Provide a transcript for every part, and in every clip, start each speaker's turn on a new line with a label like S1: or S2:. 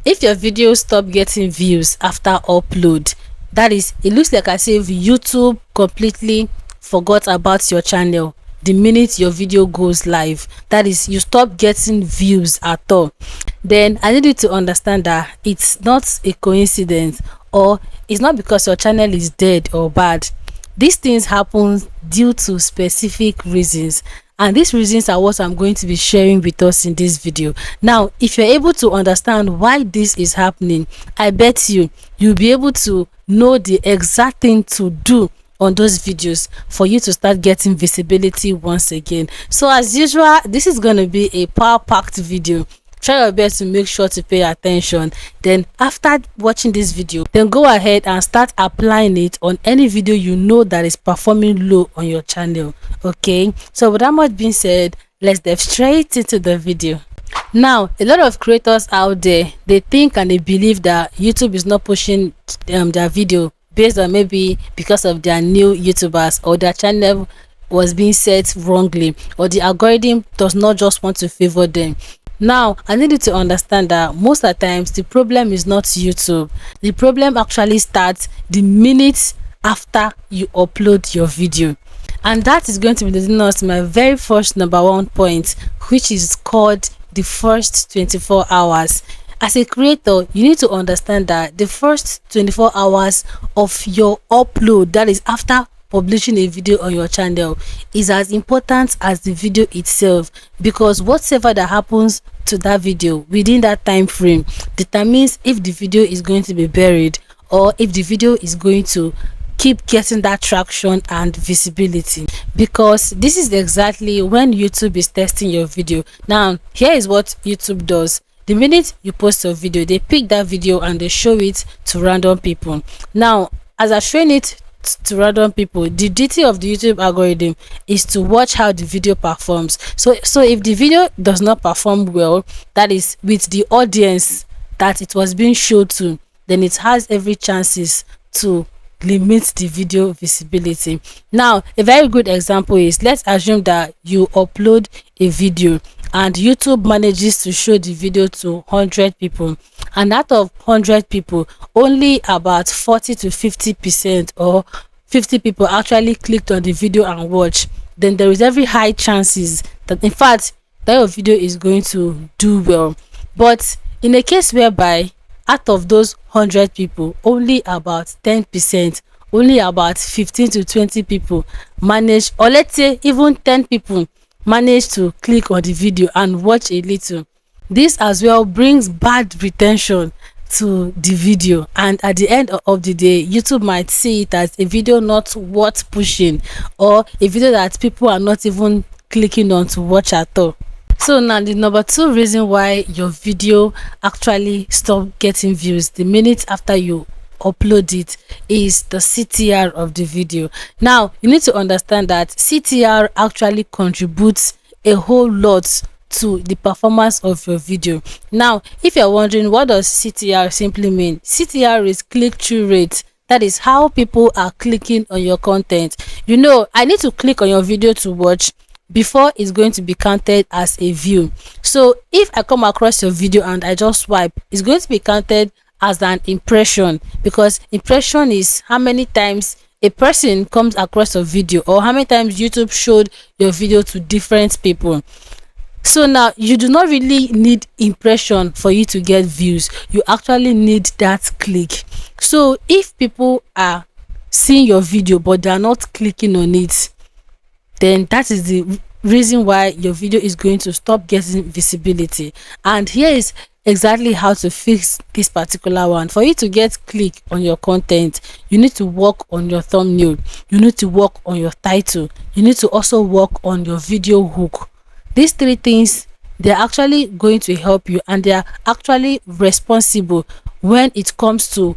S1: If your video stop getting views after upload, that is, it looks like as if YouTube completely forgot about your channel the minute your video goes live, that is, you stop getting views at all, then I need you to understand that it's not a coincidence, or it's not because your channel is dead or bad. These things happen due to specific reasons, and these reasons are what I'm going to be sharing with us in this video. Now, if you're able to understand why this is happening, I bet you'll be able to know the exact thing to do on those videos for you to start getting visibility once again. So as usual, this is going to be a power packed video. Try your best to make sure to pay attention. Then after watching this video, then go ahead and start applying it on any video you know that is performing low on your channel. Okay, so with that much being said, let's dive straight into the video. Now, a lot of creators out there, they think and they believe that YouTube is not pushing their video based on maybe because of their new YouTubers, or their channel was being set wrongly, or the algorithm does not just want to favor them. Now, I need you to understand that most of the times the problem is not YouTube. The problem actually starts the minute after you upload your video. And that is going to be leading us to my very first number one point, which is called the first 24 hours. As a creator, you need to understand that the first 24 hours of your upload, that is after publishing a video on your channel, is as important as the video itself, because whatever that happens to that video within that time frame determines if the video is going to be buried, or if the video is going to keep getting that traction and visibility, because this is exactly when YouTube is testing your video. Now, here is what YouTube does. The minute you post your video, they pick that video and they show it to random people. Now, as I'm showing it to random people, the duty of the YouTube algorithm is to watch how the video performs. So if the video does not perform well, that is with the audience that it was being shown to, then it has every chances to limit the video visibility. Now, a very good example is, let's assume that you upload a video and YouTube manages to show the video to 100 people, and out of 100 people, only about 40 to 50% or 50 people actually clicked on the video and watch, then there is every high chances that in fact that your video is going to do well. But in a case whereby out of those 100 people, only about 10%, only about 15 to 20 people manage, or let's say even 10 people manage to click on the video and watch a little, this as well brings bad retention to the video, and at the end of the day, YouTube might see it as a video not worth pushing, or a video that people are not even clicking on to watch at all. So now the number two reason why your video actually stop getting views the minute after you upload it is the CTR of the video. Now, you need to understand that CTR actually contributes a whole lot to the performance of your video. Now, if you're wondering what does CTR simply mean, CTR is click-through rate. That is how people are clicking on your content. You know, I need to click on your video to watch before it's going to be counted as a view. So if I come across your video and I just swipe, it's going to be counted as an impression, because impression is how many times a person comes across a video, or how many times YouTube showed your video to different people. So now you do not really need impression for you to get views. You actually need that click. So if people are seeing your video but they are not clicking on it, then that is the reason why your video is going to stop getting visibility. And here is exactly how to fix this particular one. For you to get click on your content, you need to work on your thumbnail, you need to work on your title, you need to also work on your video hook. These three things, they're actually going to help you, and they are actually responsible when it comes to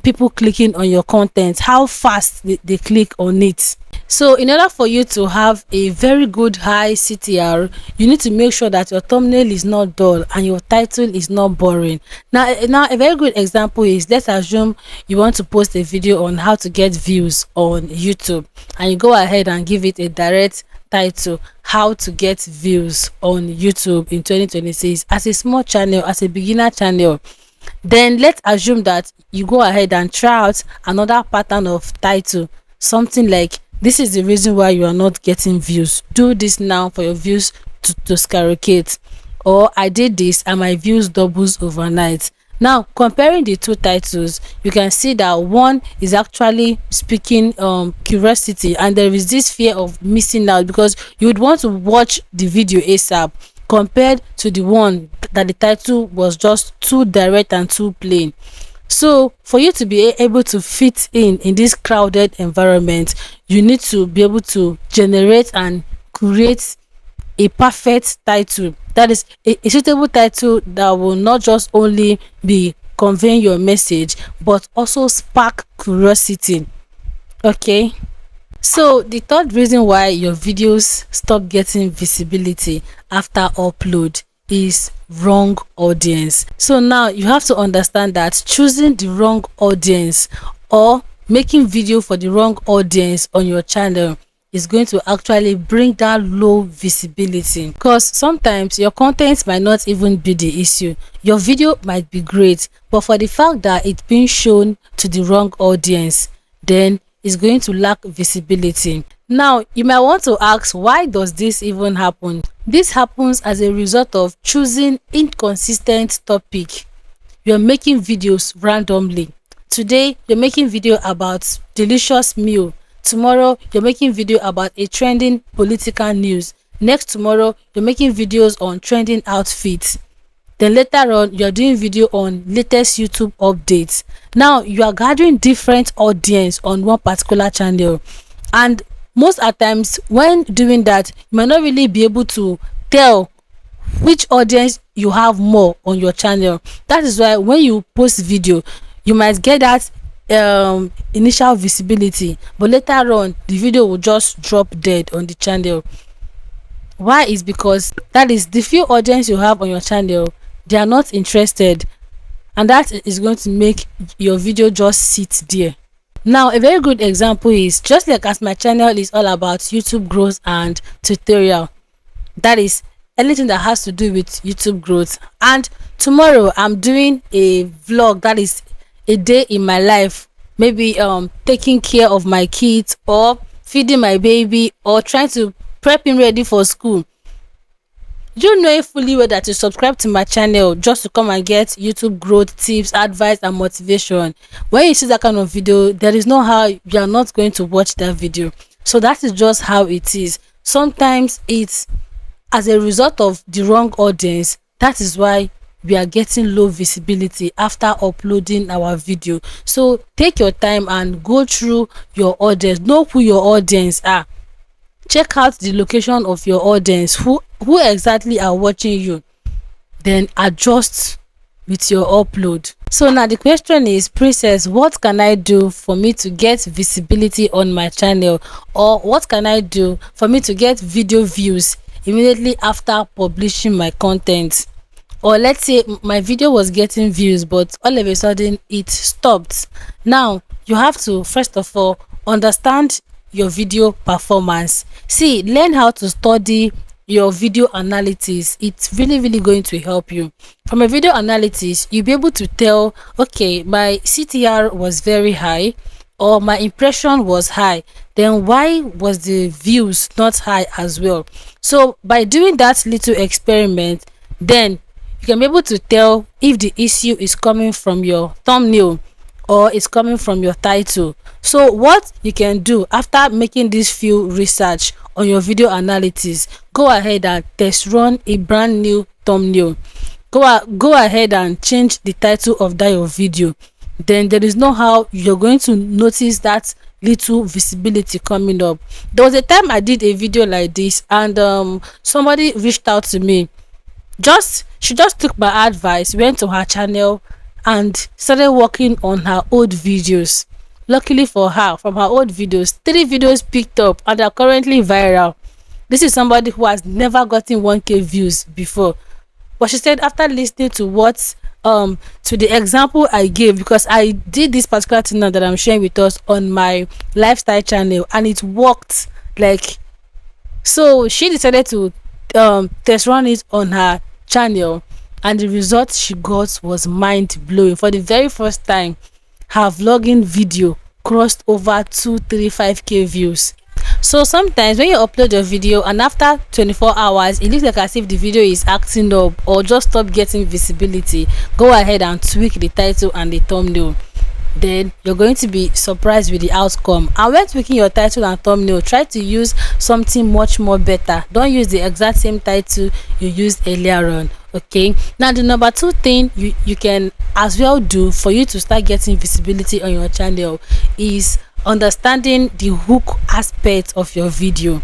S1: people clicking on your content, how fast they click on it. So in order for you to have a very good high CTR, you need to make sure that your thumbnail is not dull and your title is not boring. Now a very good example is, let's assume you want to post a video on how to get views on YouTube, and you go ahead and give it a direct title, how to get views on YouTube in 2026. As a small channel, as a beginner channel, Then let's assume that you go ahead and try out another pattern of title, something like, this is the reason why you are not getting views, do this now for your views to skyrocket, or I did this and my views doubles overnight. Now comparing the two titles, you can see that one is actually speaking curiosity, and there is this fear of missing out because you would want to watch the video ASAP, compared to the one that the title was just too direct and too plain. So for you to be able to fit in this crowded environment, you need to be able to generate and create a perfect title, that is a suitable title that will not just only be conveying your message but also spark curiosity. Okay, so the third reason why your videos stop getting visibility after upload is wrong audience. So now you have to understand that choosing the wrong audience or making video for the wrong audience on your channel is going to actually bring that low visibility, because sometimes your content might not even be the issue. Your video might be great, but for the fact that it's being shown to the wrong audience, then it's going to lack visibility. Now you might want to ask, why does this even happen? This happens as a result of choosing inconsistent topic. You're making videos randomly. Today you're making video about delicious meal, tomorrow you're making video about a trending political news, next tomorrow you're making videos on trending outfits, then later on you're doing video on latest YouTube updates. Now you are gathering different audience on one particular channel, and most at times when doing that, you might not really be able to tell which audience you have more on your channel. That is why when you post video, you might get that initial visibility, but later on the video will just drop dead on the channel. Why? Is because that is the few audience you have on your channel, they are not interested, and that is going to make your video just sit there. Now a very good example is, just like as my channel is all about YouTube growth and tutorial, that is anything that has to do with YouTube growth, and tomorrow I'm doing a vlog that is a day in my life, maybe taking care of my kids or feeding my baby or trying to prep him ready for school. You know fully well that you subscribe to my channel just to come and get YouTube growth tips, advice and motivation. When you see that kind of video, there is no how you are not going to watch that video. So that is just how it is. Sometimes it's as a result of the wrong audience. That is why we are getting low visibility after uploading our video. So take your time and go through your audience, know who your audience are, check out the location of your audience, who exactly are watching you, then adjust with your upload. So now the question is, Princess, what can I do for me to get visibility on my channel, or what can I do for me to get video views immediately after publishing my content? Or let's say my video was getting views but all of a sudden it stopped. Now you have to first of all understand your video performance. See, learn how to study your video analytics. It's really going to help you. From a video analytics, you'll be able to tell, okay, my CTR was very high or my impression was high, then why was the views not high as well? So by doing that little experiment, then you can be able to tell if the issue is coming from your thumbnail or it's coming from your title. So what you can do after making this few research on your video analytics, go ahead and test run a brand new thumbnail. Go ahead and change the title of that your video. Then there is no how you're going to notice that little visibility coming up. There was a time I did a video like this, and somebody reached out to me. She just took my advice, went to her channel and started working on her old videos. Luckily for her, from her old videos, 3 videos picked up and are currently viral. This is somebody who has never gotten 1k views before, but she said after listening to what to the example I gave, because I did this particular thing now that I'm sharing with us on my lifestyle channel and it worked, like, so she decided to test run it on her channel, and the result she got was mind-blowing. For the very first time, her vlogging video crossed over 235k views. So sometimes when you upload your video and after 24 hours it looks like as if the video is acting up or just stop getting visibility, go ahead and tweak the title and the thumbnail. Then you're going to be surprised with the outcome. And when tweaking your title and thumbnail, try to use something much more better. Don't use the exact same title you used earlier on. Okay, now the number 2 thing you can as well do for you to start getting visibility on your channel is understanding the hook aspect of your video.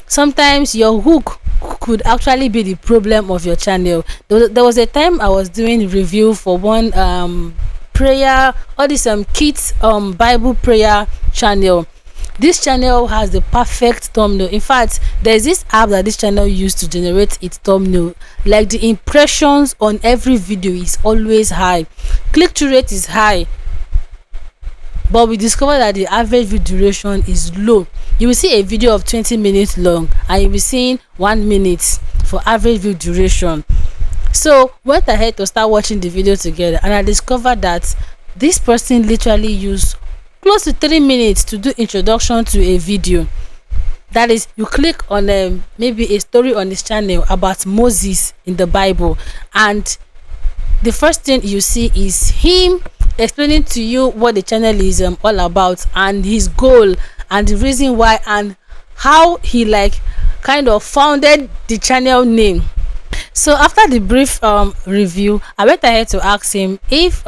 S1: Sometimes your hook could actually be the problem of your channel. There was a time I was doing review for one prayer, all this kids Bible prayer channel. This channel has the perfect thumbnail. In fact, there's this app that this channel used to generate its thumbnail. Like, the impressions on every video is always high, click-through rate is high, but we discovered that the average video duration is low. You will see a video of 20 minutes long and you'll be seeing 1 minute for average video duration. So went ahead to start watching the video together, and I discovered that this person literally used close to 3 minutes to do introduction to a video. That is, you click on maybe a story on his channel about Moses in the Bible, and the first thing you see is him explaining to you what the channel is all about, and his goal, and the reason why, and how he like kind of founded the channel name. So after the brief review, I went ahead to ask him if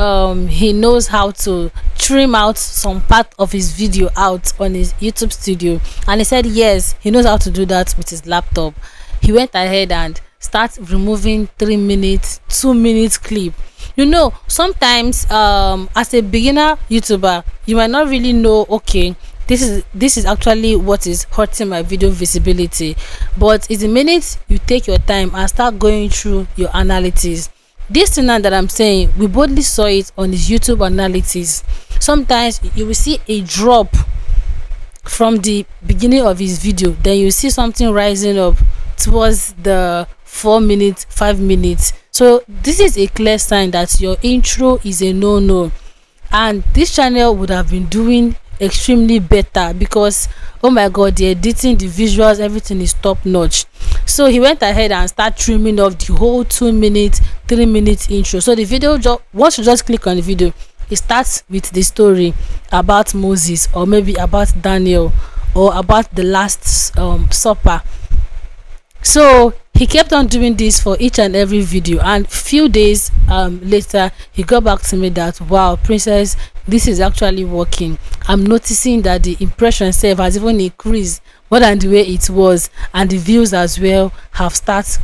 S1: he knows how to trim out some part of his video out on his YouTube studio, and he said yes, he knows how to do that with his laptop. He went ahead and start removing 3 minutes, 2 minutes clip. You know, sometimes as a beginner YouTuber, you might not really know, okay, this is actually what is hurting my video visibility, but it's the minute you take your time and start going through your analytics. This thing now that I'm saying, we boldly saw it on his YouTube analytics. Sometimes you will see a drop from the beginning of his video, then you see something rising up towards the 4 minutes, 5 minutes. So this is a clear sign that your intro is a no-no, and this channel would have been doing extremely better because, oh my god, the editing, the visuals, everything is top notch. So he went ahead and started trimming off the whole 2 minutes, 3 minutes intro. So the video, once you just click on the video, it starts with the story about Moses, or maybe about Daniel, or about the last supper. So he kept on doing this for each and every video, and few days later he got back to me that, wow, Princess, this is actually working. I'm noticing that the impression itself has even increased more than the way it was, and the views as well have started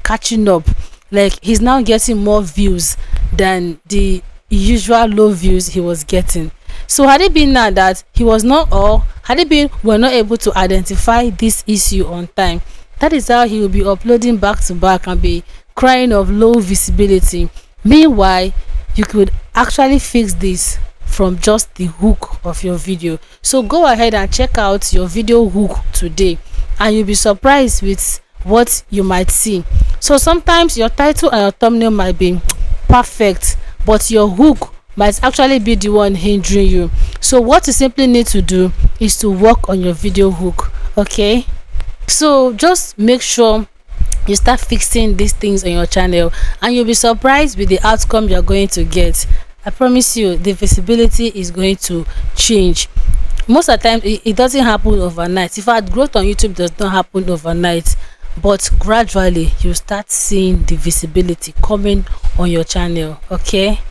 S1: catching up. Like, he's now getting more views than the usual low views he was getting. So had it been now that he was not, or had it been we're not able to identify this issue on time, that is how he will be uploading back to back and be crying of low visibility. Meanwhile, you could actually fix this from just the hook of your video. So go ahead and check out your video hook today, and you'll be surprised with what you might see. So sometimes your title and your thumbnail might be perfect, but your hook might actually be the one hindering you. So what you simply need to do is to work on your video hook. Okay, so just make sure you start fixing these things on your channel, and you'll be surprised with the outcome you're going to get. I promise you, the visibility is going to change. Most of the time it doesn't happen overnight. In fact, growth on YouTube does not happen overnight, but gradually you start seeing the visibility coming on your channel. Okay.